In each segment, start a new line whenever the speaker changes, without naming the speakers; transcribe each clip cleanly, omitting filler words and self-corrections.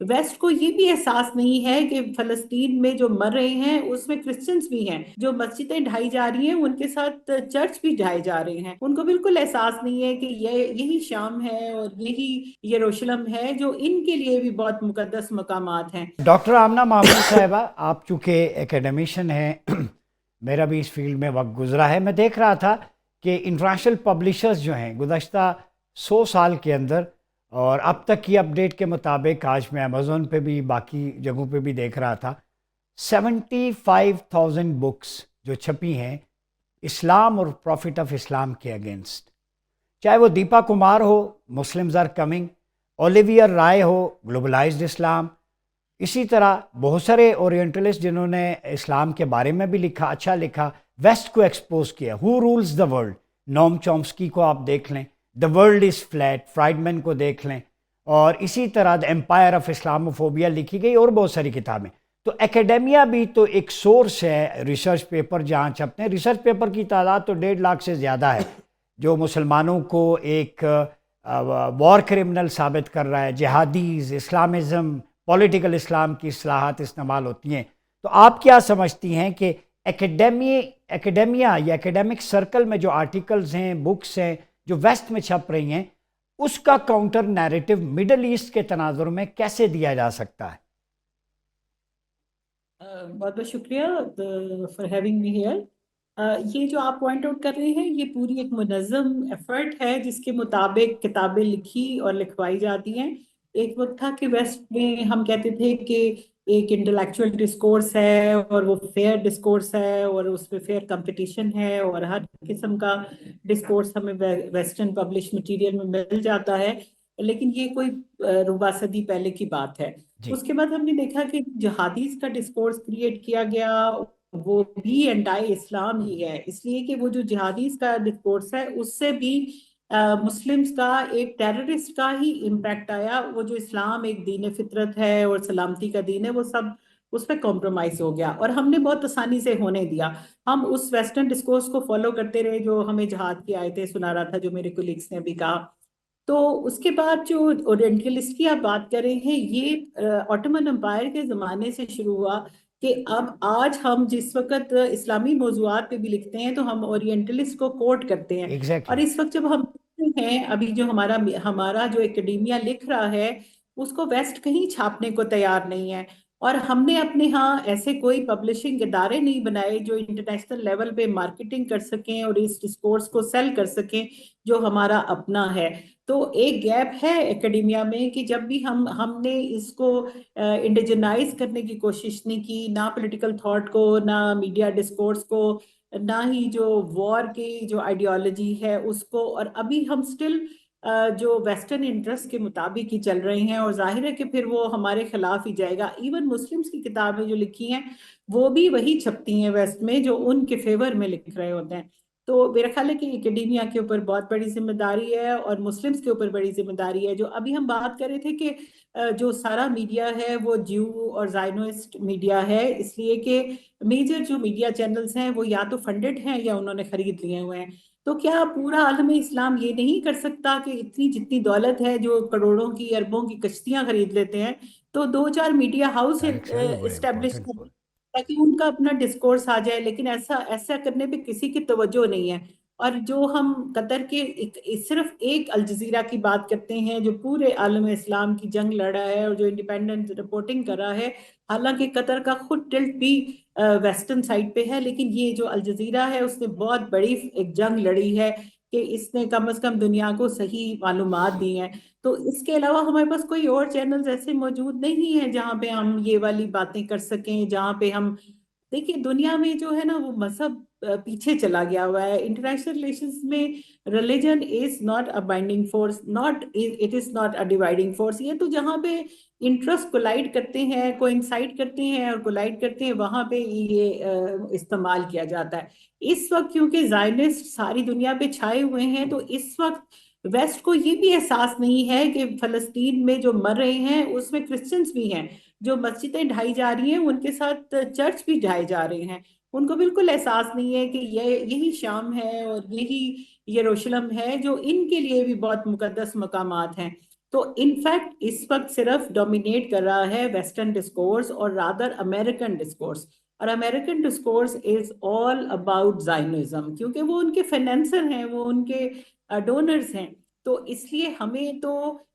Waste کو یہ بھی احساس نہیں ہے کہ فلسطین میں جو مر رہے ہیں اس میں کرسچنز بھی ہیں، جو مسجدیں ڈھائی جا رہی ہیں ان کے ساتھ چرچ بھی ڈھائے جا رہے ہیں، ان کو بالکل احساس نہیں ہے کہ یہی شام ہے اور یہی یروشلم ہے جو ان کے لیے بھی بہت مقدس مقامات ہیں۔
ڈاکٹر آمنہ محمود صاحبہ، آپ چونکہ ایکیڈیمیشین ہیں، میرا بھی اس فیلڈ میں وقت گزرا ہے، میں دیکھ رہا تھا کہ انٹرنیشنل پبلشرز جو ہیں گزشتہ 100 سال کے اندر اور اب تک کی اپڈیٹ کے مطابق، آج میں امیزون پہ بھی باقی جگہوں پہ بھی دیکھ رہا تھا، 75,000 بکس جو چھپی ہیں اسلام اور پروفٹ آف اسلام کے اگینسٹ، چاہے وہ دیپا کمار ہو Muslims are coming, Olivier Roy ہو گلوبلائزڈ اسلام، اسی طرح بہت سارے اورینٹلسٹ جنہوں نے اسلام کے بارے میں بھی لکھا، اچھا لکھا، ویسٹ کو ایکسپوز کیا، ہو رولز دا ورلڈ، نوم چومسکی کو آپ دیکھ لیں، دا ورلڈ از فلیٹ، فرائڈمن کو دیکھ لیں، اور اسی طرح دا امپائر آف اسلاموفوبیا لکھی گئی، اور بہت ساری کتابیں۔ تو ایکیڈیمیا بھی تو ایک سورس ہے ریسرچ پیپر جہاں چھپتے ہیں، ریسرچ پیپر کی تعداد تو 1.5 لاکھ سے زیادہ ہے جو مسلمانوں کو ایک وار کرمنل ثابت کر رہا ہے، جہادیز، اسلامزم، پولیٹیکل اسلام کی اصطلاحات استعمال ہوتی ہیں۔ تو آپ کیا سمجھتی ہیں کہ ایکیڈیمیا یا ایکیڈیمک سرکل میں جو آرٹیکلز ہیں، بکس ہیں جو ویسٹ میں چھپ رہی ہیں، اس کا کاؤنٹر نیریٹو مڈل ایسٹ کے تناظر میں کیسے دیا جا سکتا ہے؟
بہت بہت شکریہ فار ہیونگ می ہیئر۔ یہ جو آپ پوائنٹ آؤٹ کر رہے ہیں یہ پوری ایک منظم ایفرٹ ہے جس کے مطابق کتابیں لکھی اور لکھوائی جاتی ہیں۔ ایک وقت تھا کہ ویسٹ میں ہم کہتے تھے کہ ایک انٹلیکچوئل ڈسکورس ہے اور وہ فیئر ڈسکورس ہے اور اس پہ فیئر کمپٹیشن ہے اور ہر قسم کا ڈسکورس ہمیں ویسٹرن پبلش مٹیریل میں مل جاتا ہے، لیکن یہ کوئی ربع صدی پہلے کی بات ہے۔
جی،
اس کے بعد ہم نے دیکھا کہ جہادیز کا ڈسکورس کریٹ کیا گیا، وہ بھی انٹائی اسلام ہی ہے، اس لیے کہ وہ جو جہادیز کا ڈسکورس ہے اس سے بھی مسلمز کا ایک ٹیررسٹ کا ہی امپیکٹ آیا۔ وہ جو اسلام ایک دین فطرت ہے اور سلامتی کا دین ہے وہ سب اس پہ کمپرومائز ہو گیا، اور ہم نے بہت آسانی سے ہونے دیا۔ ہم اس ویسٹرن ڈسکورس کو فالو کرتے رہے جو ہمیں جہاد کی آیتیں سنا رہا تھا، جو میرے کولیگس نے بھی کہا۔ تو اس کے بعد جو اورینٹلسٹ کی آپ بات کر رہے ہیں یہ آٹومن امپائر کے زمانے سے شروع ہوا کہ اب آج ہم جس وقت اسلامی موضوعات پہ بھی لکھتے ہیں تو ہم اورینٹلسٹ کو کوٹ کرتے ہیں، اور
ایگزیکٹلی۔
اس وقت جب ہم لکھتے ہیں ابھی جو ہمارا جو اکیڈیمیا لکھ رہا ہے اس کو ویسٹ کہیں چھاپنے کو تیار نہیں ہے، اور ہم نے اپنے ہاں ایسے کوئی پبلشنگ ادارے نہیں بنائے جو انٹرنیشنل لیول پہ مارکیٹنگ کر سکیں اور اس ڈسکورس کو سیل کر سکیں جو ہمارا اپنا ہے۔ تو ایک گیپ ہے اکیڈیمیا میں کہ جب بھی ہم نے اس کو انڈیجنائز کرنے کی کوشش نہیں کی، نہ پولیٹیکل تھاٹ کو، نہ میڈیا ڈسکورس کو، نہ ہی جو وار کی جو آئیڈیالوجی ہے اس کو، اور ابھی ہم سٹل جو ویسٹرن انٹرسٹ کے مطابق ہی چل رہے ہیں، اور ظاہر ہے کہ پھر وہ ہمارے خلاف ہی جائے گا۔ ایون مسلمز کی کتابیں جو لکھی ہیں وہ بھی وہی چھپتی ہیں ویسٹ میں جو ان کے فیور میں لکھ رہے ہوتے ہیں۔ تو میرا خیال ہے کہ اکیڈیمیا کے اوپر بہت بڑی ذمہ داری ہے اور مسلمز کے اوپر بڑی ذمہ داری ہے۔ جو ابھی ہم بات کر رہے تھے کہ جو سارا میڈیا ہے وہ جیو اور زائنوسٹ میڈیا ہے، اس لیے کہ میجر جو میڈیا چینلز ہیں وہ یا تو فنڈڈ ہیں یا انہوں نے خرید لیے ہوئے ہیں۔ تو کیا پورا عالم اسلام یہ نہیں کر سکتا کہ اتنی جتنی دولت ہے، جو کروڑوں کی اربوں کی کشتیاں خرید لیتے ہیں، تو دو چار media house
that's very
establish
important
کریں
پوائنٹ۔
تاکہ ان کا اپنا ڈسکورس آ جائے، لیکن ایسا ایسا کرنے پہ کسی کی توجہ نہیں ہے۔ اور جو ہم قطر کے صرف ایک الجزیرہ کی بات کرتے ہیں جو پورے عالم اسلام کی جنگ لڑا ہے اور جو انڈیپینڈنٹ رپورٹنگ کر رہا ہے، حالانکہ قطر کا خود ٹلٹ بھی ویسٹرن سائڈ پہ ہے، لیکن یہ جو الجزیرہ ہے اس نے بہت بڑی ایک جنگ لڑی ہے کہ اس نے کم از کم دنیا کو صحیح معلومات دی ہیں۔ تو اس کے علاوہ ہمارے پاس کوئی اور چینلز ایسے موجود نہیں ہیں جہاں پہ ہم یہ والی باتیں کر سکیں، جہاں پہ ہم دیکھیے دنیا میں جو ہے نا وہ مذہب پیچھے چلا گیا ہوا ہے۔ انٹرنیشنل ریلیشنز میں religion is not a binding force, not it is not a dividing force. یہ تو جہاں پہ انٹرسٹ کولائڈ کرتے ہیں، کو انسائڈ کرتے ہیں اور کولائڈ کرتے ہیں، وہاں پہ یہ استعمال کیا جاتا ہے۔ اس وقت کیونکہ زائنسٹ ساری دنیا پہ چھائے ہوئے ہیں تو اس وقت ویسٹ کو یہ بھی احساس نہیں ہے کہ فلسطین میں جو مر رہے ہیں اس میں کرسچنز بھی ہیں، جو مسجدیں ڈھائی جا رہی ہیں ان کے ساتھ چرچ بھی ڈھائے جا رہے ہیں۔ ان کو بالکل احساس نہیں ہے کہ یہی شام ہے اور یہی یروشلم ہے جو ان کے لیے بھی بہت مقدس مقامات ہیں۔ تو انفیکٹ اس وقت صرف ڈومینیٹ کر رہا ہے ویسٹرن ڈسکورس اور رادر امریکن ڈسکورس. اور American discourse is all about Zionism, کیونکہ وہ ان کے فائنینسر ہیں، وہ ان کے ڈونرز ہیں. تو اس لیے ہمیں تو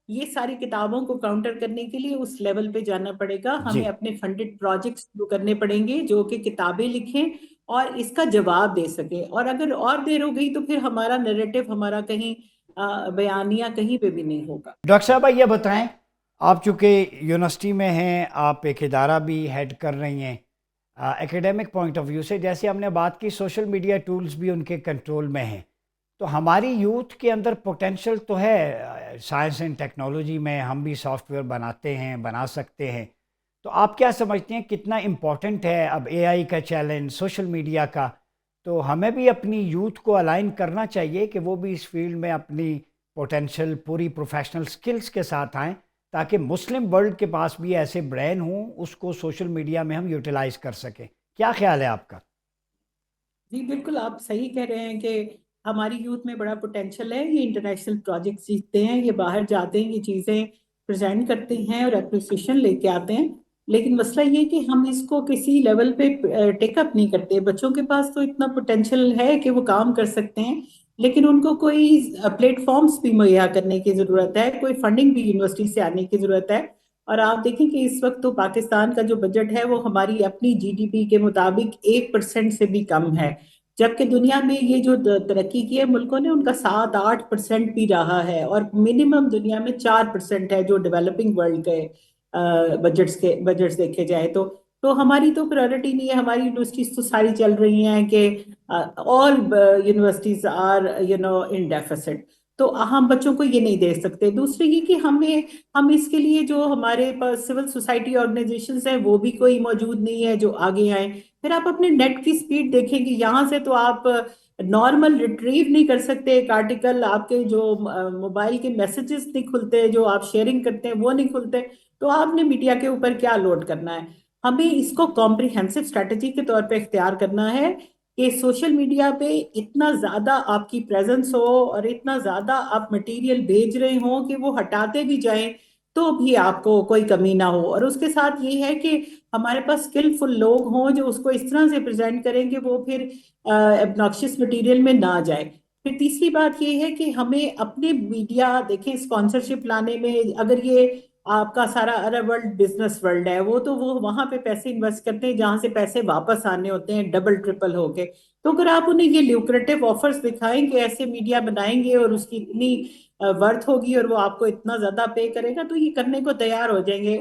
یہ ساری کتابوں کو کاؤنٹر کرنے کے لیے اس لیول پہ جانا پڑے گا.
جی.
ہمیں اپنے فنڈڈ پروجیکٹس شروع کرنے پڑیں گے جو کہ کتابیں لکھیں اور اس کا جواب دے سکیں. اور اگر اور دیر ہو گئی تو پھر ہمارا نیریٹو، ہمارا کہیں بیانیہ کہیں پہ بھی نہیں ہوگا.
ڈاکٹر صاحبہ یہ بتائیں، آپ چونکہ یونیورسٹی میں ہیں، آپ ایک ادارہ بھی ہیڈ کر رہی ہیں، ایکیڈیمک پوائنٹ آف ویو سے، جیسے ہم نے بات کی سوشل میڈیا ٹولز بھی ان کے کنٹرول میں ہیں، تو ہماری یوتھ کے اندر پوٹینشل تو ہے سائنس اینڈ ٹیکنالوجی میں، ہم بھی سافٹ ویئر بناتے ہیں، بنا سکتے ہیں، تو آپ کیا سمجھتے ہیں کتنا امپورٹنٹ ہے اب اے آئی کا چیلنج، سوشل میڈیا کا؟ تو ہمیں بھی اپنی یوتھ کو الائن کرنا چاہیے کہ وہ بھی اس فیلڈ میں اپنی پوٹینشل پوری پروفیشنل سکلز کے ساتھ آئیں، تاکہ مسلم ورلڈ کے پاس بھی ایسے برین ہوں، اس کو سوشل میڈیا میں ہم یوٹیلائز کر سکیں. کیا خیال ہے آپ کا؟
جی بالکل، آپ صحیح کہہ رہے ہیں کہ ہماری یوتھ میں بڑا پوٹینشل ہے. یہ انٹرنیشنل پروجیکٹ سیکھتے ہیں، یہ باہر جاتے ہیں، یہ چیزیں پریزنٹ کرتے ہیں اور اپریسیشن لے کے آتے ہیں. لیکن مسئلہ یہ کہ ہم اس کو کسی لیول پہ ٹیک اپ نہیں کرتے. بچوں کے پاس تو اتنا پوٹینشل ہے کہ وہ کام کر سکتے ہیں، لیکن ان کو کوئی پلیٹ فارمز بھی مہیا کرنے کی ضرورت ہے، کوئی فنڈنگ بھی یونیورسٹی سے آنے کی ضرورت ہے. اور آپ دیکھیں کہ اس وقت تو پاکستان کا جو بجٹ ہے وہ ہماری اپنی جی ڈی پی کے مطابق 1% سے بھی کم ہے، جبکہ دنیا میں یہ جو ترقی کی ہے ملکوں نے ان کا 7-8% بھی رہا ہے، اور منیمم دنیا میں 4% ہے جو ڈیولپنگ ورلڈ کے بجٹس دیکھے جائے تو ہماری تو پرائورٹی نہیں ہے. ہماری یونیورسٹیز تو ساری چل رہی ہیں کہ آل یونیورسٹیز آر ان ڈیفیسٹ. تو ہم بچوں کو یہ نہیں دے سکتے. دوسرے یہ کہ ہم اس کے لیے جو ہمارے پاس سول سوسائٹی آرگنائزیشنز ہیں وہ بھی کوئی موجود نہیں ہے جو آگے آئیں. پھر آپ اپنے نیٹ کی سپیڈ دیکھیں کہ یہاں سے تو آپ نارمل ریٹریو نہیں کر سکتے ایک آرٹیکل، آپ کے جو موبائل کے میسیجز نہیں کھلتے، جو آپ شیئرنگ کرتے ہیں وہ نہیں کھلتے. تو آپ نے میڈیا کے اوپر کیا لوڈ کرنا ہے؟ ہمیں اس کو کمپریہنسو اسٹریٹجی کے طور پہ اختیار کرنا ہے کہ سوشل میڈیا پہ اتنا زیادہ آپ کی پریزنس ہو اور اتنا زیادہ آپ مٹیریل بھیج رہے ہوں کہ وہ ہٹاتے بھی جائیں تو بھی آپ کو کوئی کمی نہ ہو. اور اس کے ساتھ یہ ہے کہ ہمارے پاس اسکلفل لوگ ہوں جو اس کو اس طرح سے پریزنٹ کریں کہ وہ پھر ابناکشس مٹیریل میں نہ جائے. پھر تیسری بات یہ ہے کہ ہمیں اپنے میڈیا دیکھیں اسپانسرشپ لانے میں، اگر یہ آپ کا سارا عرب ورلڈ بزنس ورلڈ ہے وہ تو وہ وہاں پہ پیسے انویسٹ کرتے ہیں جہاں سے پیسے واپس آنے ہوتے ہیں ڈبل ٹرپل ہو کے. تو اگر آپ انہیں یہ لیوکریٹو آفرز دکھائیں کہ ایسے میڈیا بنائیں گے اور اس کی اتنی ورتھ ہوگی اور وہ آپ کو اتنا زیادہ پے کرے گا، تو یہ کرنے کو تیار ہو جائیں گے.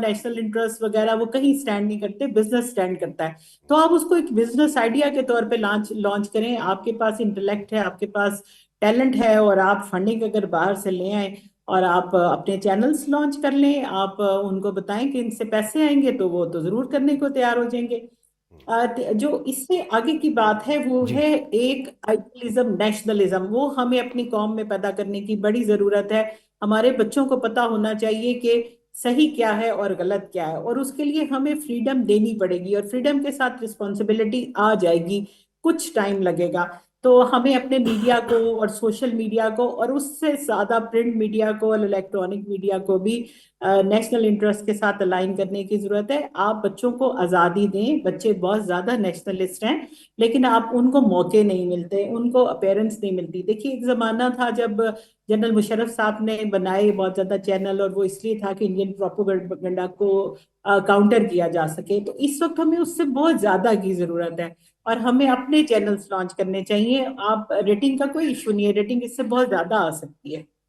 نیشنل انٹرسٹ وغیرہ وہ کہیں سٹینڈ نہیں کرتے، بزنس سٹینڈ کرتا ہے. تو آپ اس کو ایک بزنس آئیڈیا کے طور پہ لانچ کریں. آپ کے پاس انٹلیکٹ ہے، آپ کے پاس ٹیلنٹ ہے، اور آپ فنڈنگ اگر باہر سے لے آئیں اور آپ اپنے چینلز لانچ کر لیں، آپ ان کو بتائیں کہ ان سے پیسے آئیں گے تو وہ تو ضرور کرنے کو تیار ہو جائیں گے. جو اس سے آگے کی بات ہے وہ
جی.
ہے ایک آئیڈیلزم، نیشنلزم. وہ ہمیں اپنی قوم میں پیدا کرنے کی بڑی ضرورت ہے. ہمارے بچوں کو پتا ہونا چاہیے کہ صحیح کیا ہے اور غلط کیا ہے، اور اس کے لیے ہمیں فریڈم دینی پڑے گی، اور فریڈم کے ساتھ رسپانسبلٹی آ جائے گی. کچھ ٹائم لگے گا. تو ہمیں اپنے میڈیا کو اور سوشل میڈیا کو اور اس سے زیادہ پرنٹ میڈیا کو اور الیکٹرانک میڈیا کو بھی نیشنل انٹرسٹ کے ساتھ الائن کرنے کی ضرورت ہے. آپ بچوں کو آزادی دیں. بچے بہت زیادہ نیشنلسٹ ہیں لیکن آپ ان کو موقع نہیں ملتے، ان کو اپیرنس نہیں ملتی. دیکھیے ایک زمانہ تھا جب جنرل مشرف صاحب نے بنائے بہت زیادہ چینل، اور وہ اس لیے تھا کہ انڈین پروپیگنڈا کو کاؤنٹر کیا جا سکے. تو اس وقت ہمیں اس سے بہت زیادہ کی ضرورت ہے اور ہمیں اپنے چینلز لانچ کرنے چاہیے. آپ ریٹنگ کا کوئی ایشو نہیں ہے، ریٹنگ اس سے بہت زیادہ آ سکتی ہے.